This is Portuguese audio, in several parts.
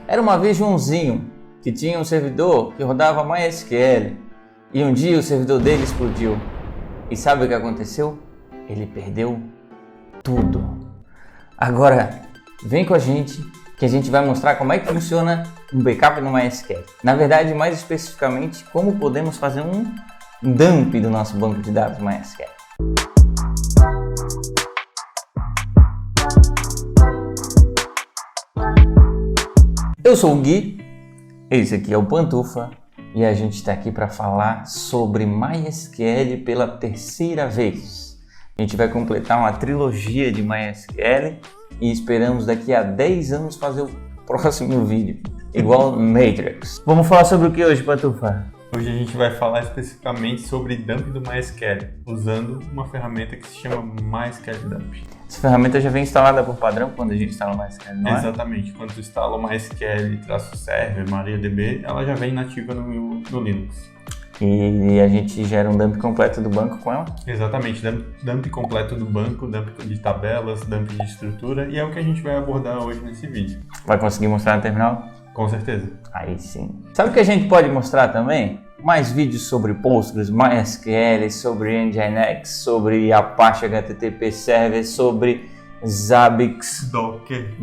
Era uma vez Joãozinho, que tinha um servidor que rodava MySQL, e um dia o servidor dele explodiu. E sabe o que aconteceu? Ele perdeu tudo. Agora, vem com a gente, que a gente vai mostrar como é que funciona um backup no MySQL. Na verdade, mais especificamente, como podemos fazer um dump do nosso banco de dados MySQL. Eu sou o Gui, esse aqui é o Pantufa e a gente está aqui para falar sobre MySQL pela terceira vez. A gente vai completar uma trilogia de MySQL e esperamos daqui a 10 anos fazer o próximo vídeo, igual Matrix. Vamos falar sobre o que hoje, Pantufa? Hoje a gente vai falar especificamente sobre dump do MySQL, usando uma ferramenta que se chama MySQL Dump. Essa ferramenta já vem instalada por padrão quando a gente instala o MySQL, não é? Exatamente, quando tu instala o MySQL-server, MariaDB, ela já vem nativa no Linux. E a gente gera um dump completo do banco com ela? Exatamente, dump completo do banco, dump de tabelas, dump de estrutura, e é o que a gente vai abordar hoje nesse vídeo. Vai conseguir mostrar no terminal? Com certeza. Aí sim. Sabe o que a gente pode mostrar também? Mais vídeos sobre Postgres, MySQL, sobre Nginx, sobre Apache HTTP Server, sobre Zabbix, Docker,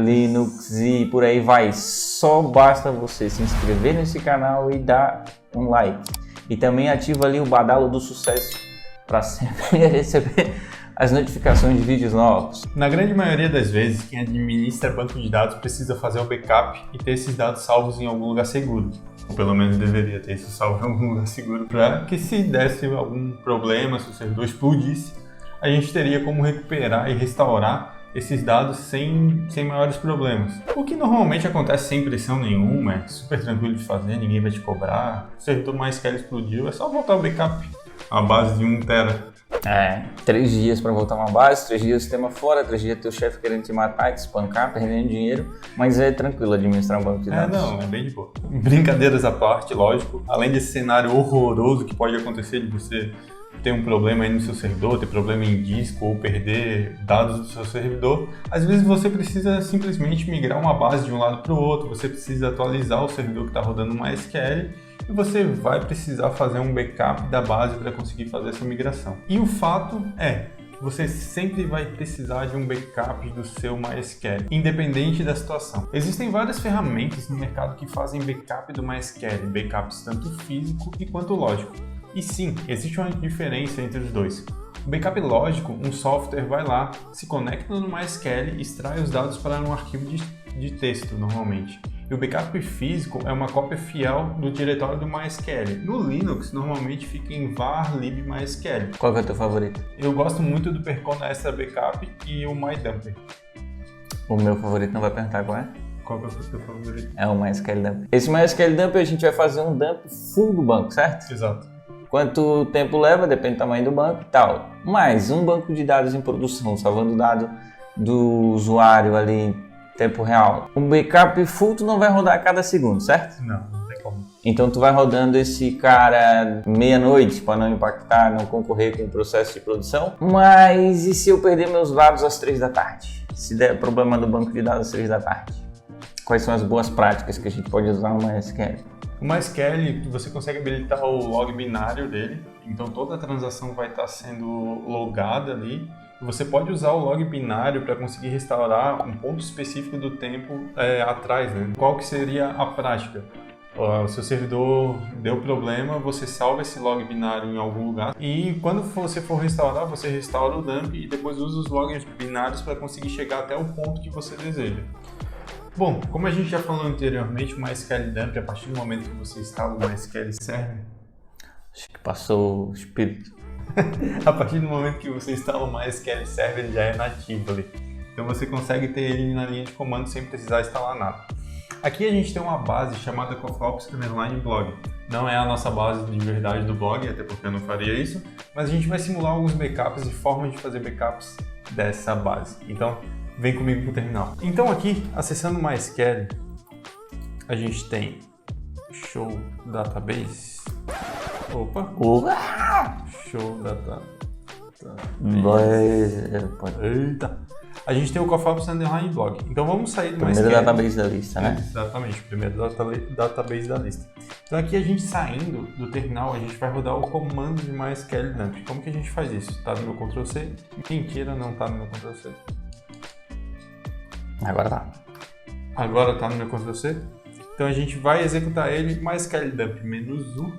Linux e por aí vai. Só basta você se inscrever nesse canal e dar um like. E também ativa ali o badalo do sucesso para sempre receber as notificações de vídeos novos. Na grande maioria das vezes, quem administra banco de dados precisa fazer o backup e ter esses dados salvos em algum lugar seguro. Ou pelo menos deveria ter isso salvo em algum lugar seguro para que se desse algum problema, se o servidor explodisse, a gente teria como recuperar e restaurar esses dados sem maiores problemas. O que normalmente acontece sem pressão nenhuma, é super tranquilo de fazer, ninguém vai te cobrar. O servidor MySQL explodiu, é só voltar o backup a base de 1 tera. 3 dias para voltar uma base, 3 dias o sistema fora, 3 dias teu chefe querendo te matar, te espancar, perdendo dinheiro, mas é tranquilo administrar um banco de dados. Não, é bem de boa. Brincadeiras à parte, lógico, além desse cenário horroroso que pode acontecer de você ter um problema aí no seu servidor, ter problema em disco ou perder dados do seu servidor, às vezes você precisa simplesmente migrar uma base de um lado para o outro, você precisa atualizar o servidor que está rodando MySQL e você vai precisar fazer um backup da base para conseguir fazer essa migração. E o fato é, você sempre vai precisar de um backup do seu MySQL, independente da situação. Existem várias ferramentas no mercado que fazem backup do MySQL, backups tanto físico e quanto lógico. E sim, existe uma diferença entre os dois. O backup lógico, um software vai lá, se conecta no MySQL e extrai os dados para um arquivo de texto, normalmente. E o backup físico é uma cópia fiel do diretório do MySQL. No Linux, normalmente fica em var libmysql. Qual que é o teu favorito? Eu gosto muito do Percona Extra Backup e o MyDumper. O meu favorito não vai perguntar qual é? Qual que é o teu favorito? É o MySQL Dump. Esse MySQL Dump a gente vai fazer um dump full do banco, certo? Exato. Quanto tempo leva, depende do tamanho do banco e tal. Mas um banco de dados em produção, salvando o dado do usuário ali em tempo real. Um backup full tu não vai rodar a cada segundo, certo? Não tem como. Então tu vai rodando esse cara meia-noite para não impactar, não concorrer com o processo de produção. Mas e se eu perder meus dados às 3 da tarde? Se der problema do banco de dados às 3 da tarde? Quais são as boas práticas que a gente pode usar no MySQL? O MySQL, você consegue habilitar o log binário dele, então toda a transação vai estar sendo logada ali. Você pode usar o log binário para conseguir restaurar um ponto específico do tempo atrás, né? Qual que seria a prática? O seu servidor deu problema, você salva esse log binário em algum lugar e quando você for restaurar, você restaura o dump e depois usa os logs binários para conseguir chegar até o ponto que você deseja. Bom, como a gente já falou anteriormente, o MySQL Dump, a partir do momento que você instala o MySQL Server... Acho que passou o espírito. A partir do momento que você instala o MySQL Server, ele já é nativo ali. Então você consegue ter ele na linha de comando sem precisar instalar nada. Aqui a gente tem uma base chamada CoffeeOps_blog. Não é a nossa base de verdade do blog, até porque eu não faria isso, mas a gente vai simular alguns backups e formas de fazer backups dessa base. Então, vem comigo para o terminal. Então aqui, acessando o MySQL, a gente tem Show Database. Opa! Show Database. Eita! a gente tem o CoffeOps underline blog. Então vamos sair do Primeiro MySQL. database da lista, né? Exatamente, o primeiro database da lista. Então aqui a gente saindo do terminal, a gente vai rodar o comando de MySQL dump. Como que a gente faz isso? Tá no meu Ctrl+C? Mentira, não tá no meu Ctrl+C. Agora tá. Agora tá no meu Ctrl+C. Então a gente vai executar ele, MySQL dump -u,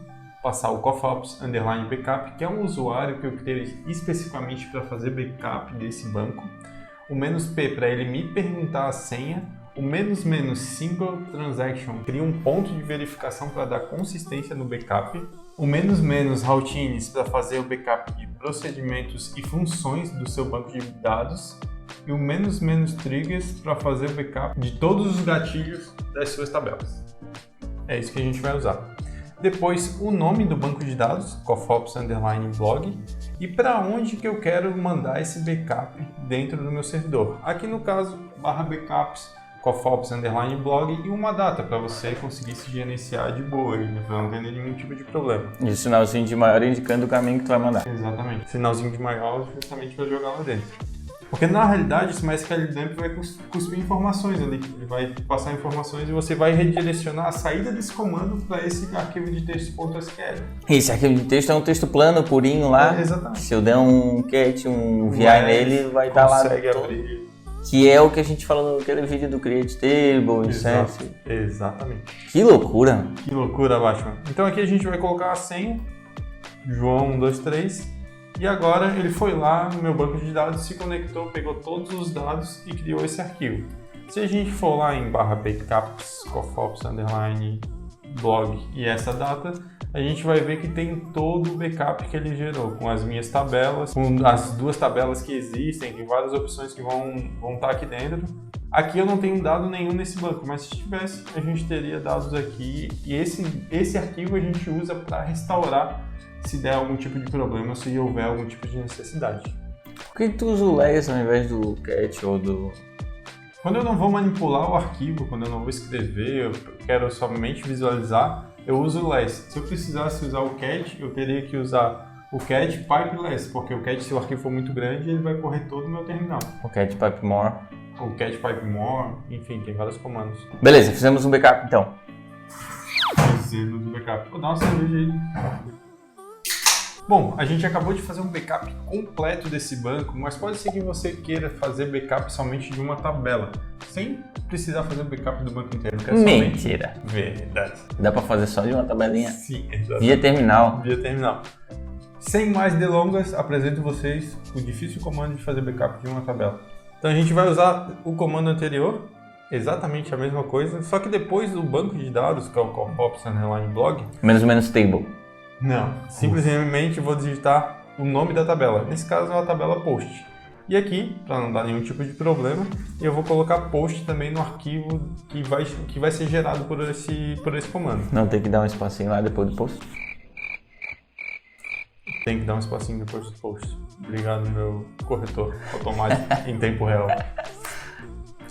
passar o CoffeOps underline backup, que é um usuário que eu criei especificamente para fazer backup desse banco. O "-p" para ele me perguntar a senha. O "-" single transaction cria um ponto de verificação para dar consistência no backup. O "-" routines para fazer o backup de procedimentos e funções do seu banco de dados. E o "-" triggers para fazer o backup de todos os gatilhos das suas tabelas. É isso que a gente vai usar. Depois, o nome do banco de dados, CoffeOps underline blog, e para onde que eu quero mandar esse backup dentro do meu servidor. Aqui no caso, /backups, CoffeOps underline blog e uma data para você conseguir se gerenciar de boa, para não ter nenhum tipo de problema. E o sinalzinho de maior indicando o caminho que tu vai mandar. Exatamente. Sinalzinho de maior justamente para jogar lá dentro. Porque na realidade esse MySQL dump vai cuspir informações ali, ele vai passar informações e você vai redirecionar a saída desse comando para esse arquivo de texto.sql. Esse arquivo de texto é um texto plano, purinho lá. Exatamente. Se eu der um cat, um VI nele, vai estar lá. Consegue abrir. Que é o que a gente falou naquele vídeo do Create Table, Instance. Exatamente. Que loucura! Que loucura, Batman. Então aqui a gente vai colocar a senha, João123. E agora ele foi lá no meu banco de dados, se conectou, pegou todos os dados e criou esse arquivo. Se a gente for lá em /backups, CoffeOps underline blog e essa data, a gente vai ver que tem todo o backup que ele gerou, com as minhas tabelas, com as duas tabelas que existem, tem várias opções que vão estar aqui dentro. Aqui eu não tenho dado nenhum nesse banco, mas se tivesse, a gente teria dados aqui. E esse arquivo a gente usa para restaurar se der algum tipo de problema, se houver algum tipo de necessidade. Por que tu usa o less ao invés do cat ou do... Quando eu não vou manipular o arquivo, quando eu não vou escrever, eu quero somente visualizar, eu uso o less. Se eu precisasse usar o cat, eu teria que usar o cat pipe less, porque o cat, se o arquivo for muito grande, ele vai correr todo o meu terminal. O cat pipe more. O cat pipe more, enfim, tem vários comandos. Beleza, fizemos um backup então. Fizemos um backup. Vou dar uma cerveja aí. Bom, a gente acabou de fazer um backup completo desse banco, mas pode ser que você queira fazer backup somente de uma tabela, sem precisar fazer o backup do banco inteiro. Mentira. Verdade. Dá pra fazer só de uma tabelinha? Sim, exatamente. Via terminal. Via terminal. Sem mais delongas, apresento vocês o difícil comando de fazer backup de uma tabela. Então a gente vai usar o comando anterior, exatamente a mesma coisa, só que depois do banco de dados, que é o CoffeOps underline blog. Menos table. Não, simplesmente vou digitar o nome da tabela. Nesse caso é uma tabela post. E aqui, para não dar nenhum tipo de problema, eu vou colocar post também no arquivo que vai ser gerado por esse comando. Não tem que dar um espacinho lá depois do post? Tem que dar um espacinho depois do post. Obrigado, meu corretor automático em tempo real.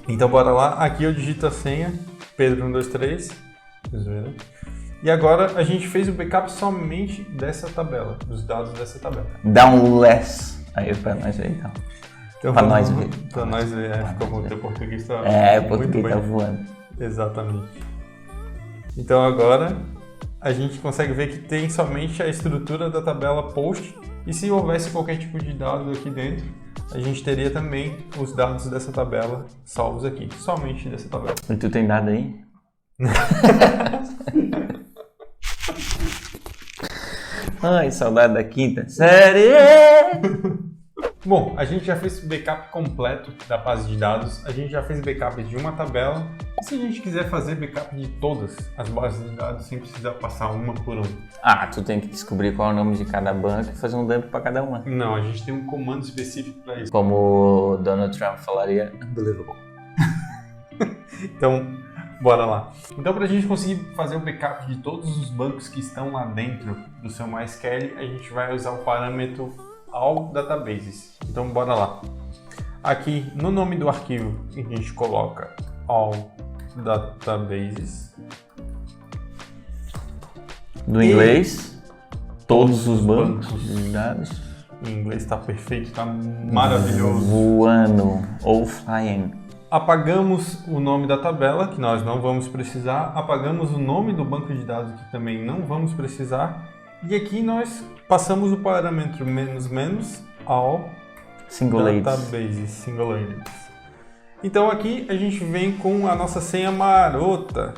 Então bora lá. Aqui eu digito a senha, Pedro123. Vocês viram? E agora a gente fez o backup somente dessa tabela, dos dados dessa tabela. Dá um less aí pra nós ver então. Pra nós ver. Pra nós ver, ficou o teu português tá o português tá voando. Exatamente. Então agora a gente consegue ver que tem somente a estrutura da tabela post, e se houvesse qualquer tipo de dado aqui dentro, a gente teria também os dados dessa tabela salvos aqui, somente dessa tabela. E tu tem dado aí? Ai, saudade da quinta série! Bom, a gente já fez backup completo da base de dados, a gente já fez backup de uma tabela, e se a gente quiser fazer backup de todas as bases de dados sem precisar passar uma por uma? Ah, tu tem que descobrir qual é o nome de cada banco e fazer um dump para cada uma. Não, a gente tem um comando específico para isso. Como o Donald Trump falaria, unbelievable. Então, bora lá. Então, para a gente conseguir fazer o backup de todos os bancos que estão lá dentro do seu MySQL, a gente vai usar o parâmetro all databases. Então, bora lá. Aqui, no nome do arquivo, a gente coloca all databases. Do inglês, todos os bancos de dados. Em inglês está perfeito, está maravilhoso. Voando ou flying. Apagamos o nome da tabela, que nós não vamos precisar. Apagamos o nome do banco de dados, que também não vamos precisar. E aqui nós passamos o parâmetro menos ao Singulates. database singulates. Então aqui a gente vem com a nossa senha marota.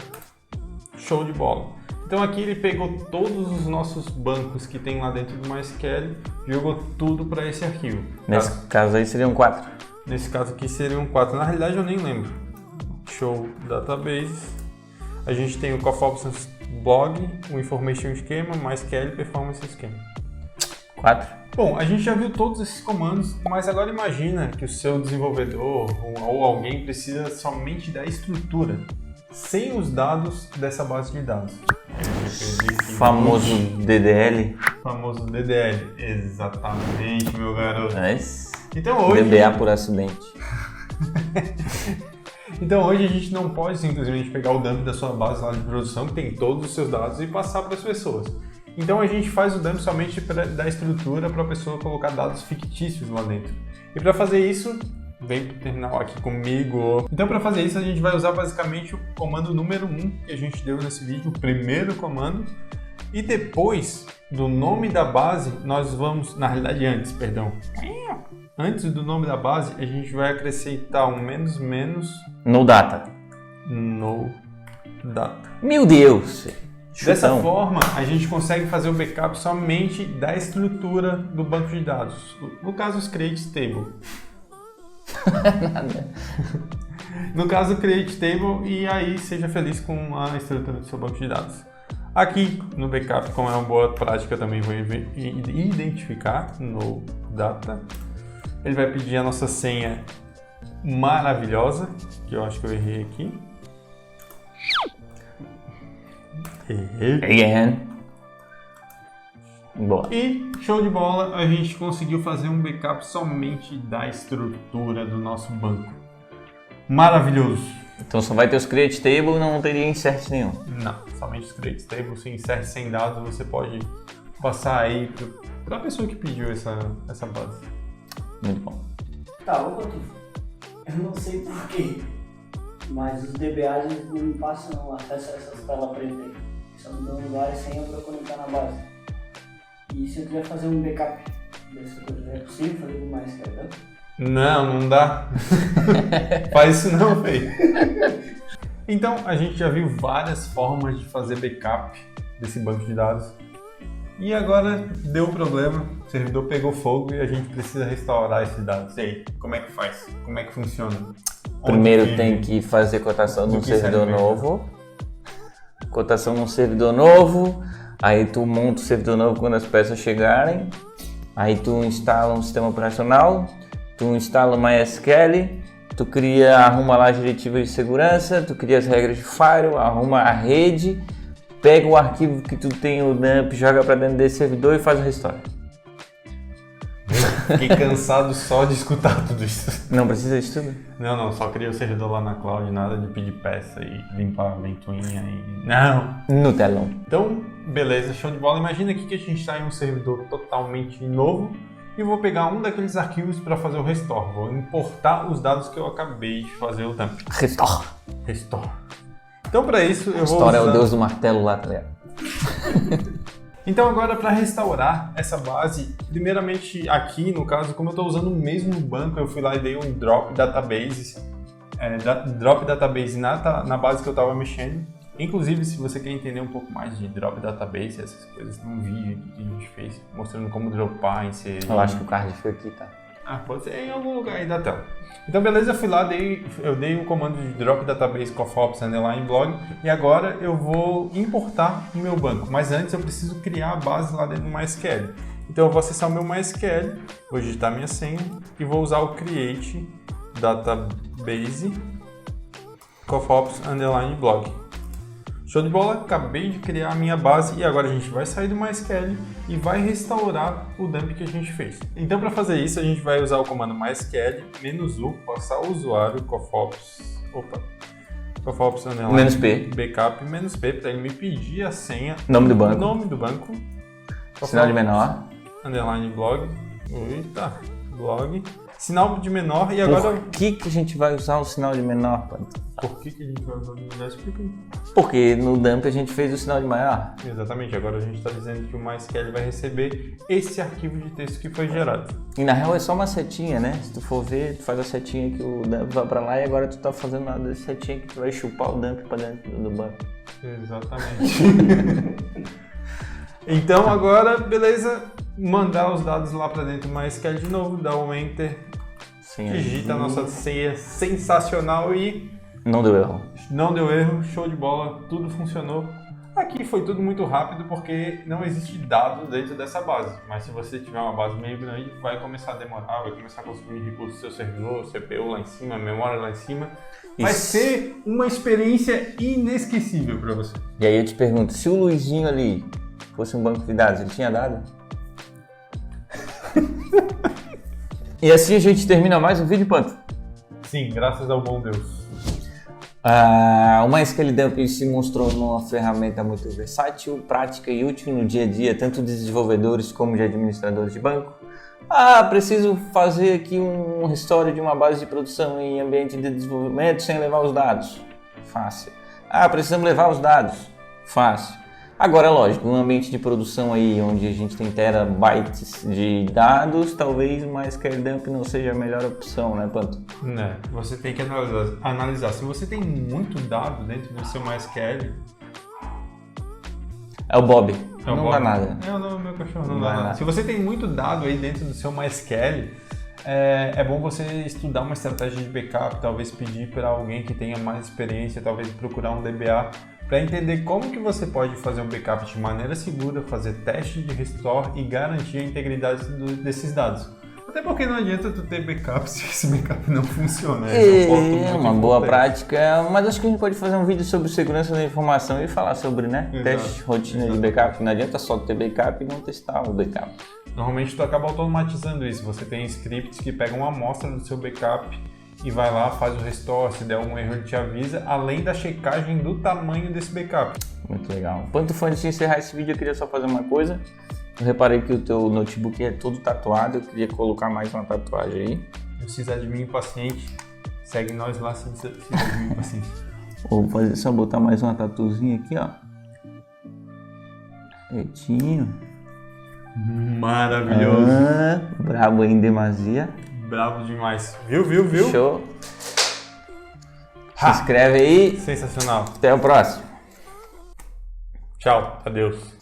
Show de bola. Então aqui ele pegou todos os nossos bancos que tem lá dentro do MySQL, jogou tudo para esse arquivo. Nesse caso aí seriam 4. Nesse caso aqui seriam 4. Na realidade eu nem lembro. Show database. A gente tem o CoffOps blog, o Information Schema, MySQL Performance Schema. 4. Bom, a gente já viu todos esses comandos, mas agora imagina que o seu desenvolvedor ou alguém precisa somente da estrutura, sem os dados dessa base de dados. Famoso DDL. Famoso DDL, exatamente, meu garoto. Mas... Então hoje... DBA por acidente. Então hoje a gente não pode simplesmente pegar o dump da sua base lá de produção, que tem todos os seus dados, e passar para as pessoas. Então a gente faz o dump somente da estrutura para a pessoa colocar dados fictícios lá dentro. E para fazer isso, vem para o terminal aqui comigo. Então para fazer isso a gente vai usar basicamente o comando número 1 que a gente deu nesse vídeo, o primeiro comando. E depois do nome da base, nós vamos, na realidade antes do nome da base, a gente vai acrescentar um menos No data. no data. Meu Deus! Dessa Chutão. forma, a gente consegue fazer o backup somente da estrutura do banco de dados. No caso, os create table. Nada. No caso, create table, e aí seja feliz com a estrutura do seu banco de dados. Aqui no backup, como é uma boa prática, eu também vou identificar no data. Ele vai pedir a nossa senha maravilhosa, que eu acho que eu errei aqui. Again. Boa. E, show de bola, a gente conseguiu fazer um backup somente da estrutura do nosso banco. Maravilhoso! Então só vai ter os create table e não teria insert nenhum. Não, somente os create table. Se insert sem dados, você pode passar aí para a pessoa que pediu essa base. Muito bom. Tá, ô Coutinho, eu não sei porquê, mas os DBAs eles não me passam acesso a essas telas pretas aí. Só me dão lugar e senha para conectar na base. E se eu quiser fazer um backup dessa coisa, é possível fazer com mais quer? Não dá. Faz isso não, feio. Então, a gente já viu várias formas de fazer backup desse banco de dados. E agora deu problema, o servidor pegou fogo e a gente precisa restaurar esses dados. E aí, como é que faz? Como é que funciona? Primeiro tem que fazer cotação num servidor serve novo. Cotação num servidor novo. Aí tu monta o servidor novo quando as peças chegarem. Aí tu instala um sistema operacional. Tu instala o MySQL. Tu arruma lá as diretivas de segurança. Tu cria as regras de firewall, arruma a rede. Pega o arquivo que tu tem o dump, joga para dentro desse servidor e faz o restore. Fiquei cansado só de escutar tudo isso. Não precisa disso tudo? Não, só queria o servidor lá na cloud, nada de pedir peça e limpar a ventoinha e... Não! No telão. Então, beleza, show de bola. Imagina aqui que a gente está em um servidor totalmente novo e vou pegar um daqueles arquivos para fazer o restore. Vou importar os dados que eu acabei de fazer o dump. Restore. Então, para isso, eu vou Restore usar... é o deus do martelo lá, tá ligado? Então agora para restaurar essa base, primeiramente aqui no caso, como eu estou usando o mesmo banco, eu fui lá e dei um drop database na base que eu estava mexendo. Inclusive, se você quer entender um pouco mais de drop database, essas coisas, tem um vídeo aqui que a gente fez mostrando como dropar, inserir... Eu acho que o card foi aqui, tá? Pode ser em algum lugar aí da tela. Então beleza, eu fui lá, eu dei um comando de drop database CoffOps _blog e agora eu vou importar o meu banco. Mas antes eu preciso criar a base lá dentro do MySQL. Então eu vou acessar o meu MySQL, vou digitar minha senha e vou usar o create database CoffOps _blog. Show de bola, acabei de criar a minha base e agora a gente vai sair do MySQL e vai restaurar o dump que a gente fez. Então para fazer isso a gente vai usar o comando MySQL -u, passar o usuário CoffOps -p. backup -p para ele me pedir a senha, Nome do banco. nome do banco, Sinal de menor. _blog Eita, blog. Sinal de menor e agora... Por que a gente vai usar o sinal de menor, Panto? Por que a gente vai usar o menor? Explica aí. Porque no dump a gente fez o sinal de maior. Exatamente, agora a gente está dizendo que o MySQL vai receber esse arquivo de texto que foi gerado. E na real é só uma setinha, né? Se tu for ver, tu faz a setinha que o dump vai pra lá e agora tu tá fazendo nada dessa setinha que tu vai chupar o dump pra dentro do banco. Exatamente. Então agora, beleza, mandar os dados lá para dentro do MySQL de novo, dá um Enter, Sim, digita a nossa senha sensacional e não deu erro. não deu erro, show de bola, tudo funcionou. Aqui foi tudo muito rápido porque não existe dado dentro dessa base, mas se você tiver uma base meio grande, vai começar a demorar, vai começar a consumir recursos do seu servidor, CPU lá em cima, memória lá em cima. Vai ser uma experiência inesquecível para você. E aí eu te pergunto, se o Luizinho ali fosse um banco de dados, ele tinha dado? E assim a gente termina mais um vídeo, Panto. Sim, graças ao bom Deus. O MySQL Dump se mostrou uma ferramenta muito versátil, prática e útil no dia a dia, tanto de desenvolvedores como de administradores de banco. Preciso fazer aqui um restore de uma base de produção em ambiente de desenvolvimento sem levar os dados. Fácil. Precisamos levar os dados. Fácil. Agora, lógico, um ambiente de produção aí onde a gente tem terabytes de dados, talvez o MySQL Dump não seja a melhor opção, né, Panto? Né, você tem que analisar. Se você tem muito dado dentro do seu MySQL... É o Bob. É o não Bob. dá nada. Não, meu cachorro não dá nada. Se você tem muito dado aí dentro do seu MySQL, é bom você estudar uma estratégia de backup, talvez pedir para alguém que tenha mais experiência, talvez procurar um DBA, para entender como que você pode fazer um backup de maneira segura, fazer teste de restore e garantir a integridade desses dados. Até porque não adianta tu ter backup se esse backup não funciona. É uma boa prática, mas acho que a gente pode fazer um vídeo sobre segurança da informação e falar sobre, né? Exato. Teste, rotina de backup. Não adianta só ter backup e não testar o backup. Normalmente tu acaba automatizando isso. Você tem scripts que pegam uma amostra do seu backup e vai lá, faz o restore, se der um erro ele te avisa, além da checagem do tamanho desse backup. Muito legal. Quanto antes de encerrar esse vídeo, eu queria só fazer uma coisa. Eu reparei que o teu notebook é todo tatuado, eu queria colocar mais uma tatuagem aí. Precisa de mim impaciente, segue nós lá se precisa de mim impaciente. Vou fazer só botar mais uma tatuzinha aqui, ó. Retinho. Maravilhoso. Brabo em demasia. Bravo demais. Viu? Show. Se inscreve aí. Sensacional. Até o próximo. Tchau. Adeus.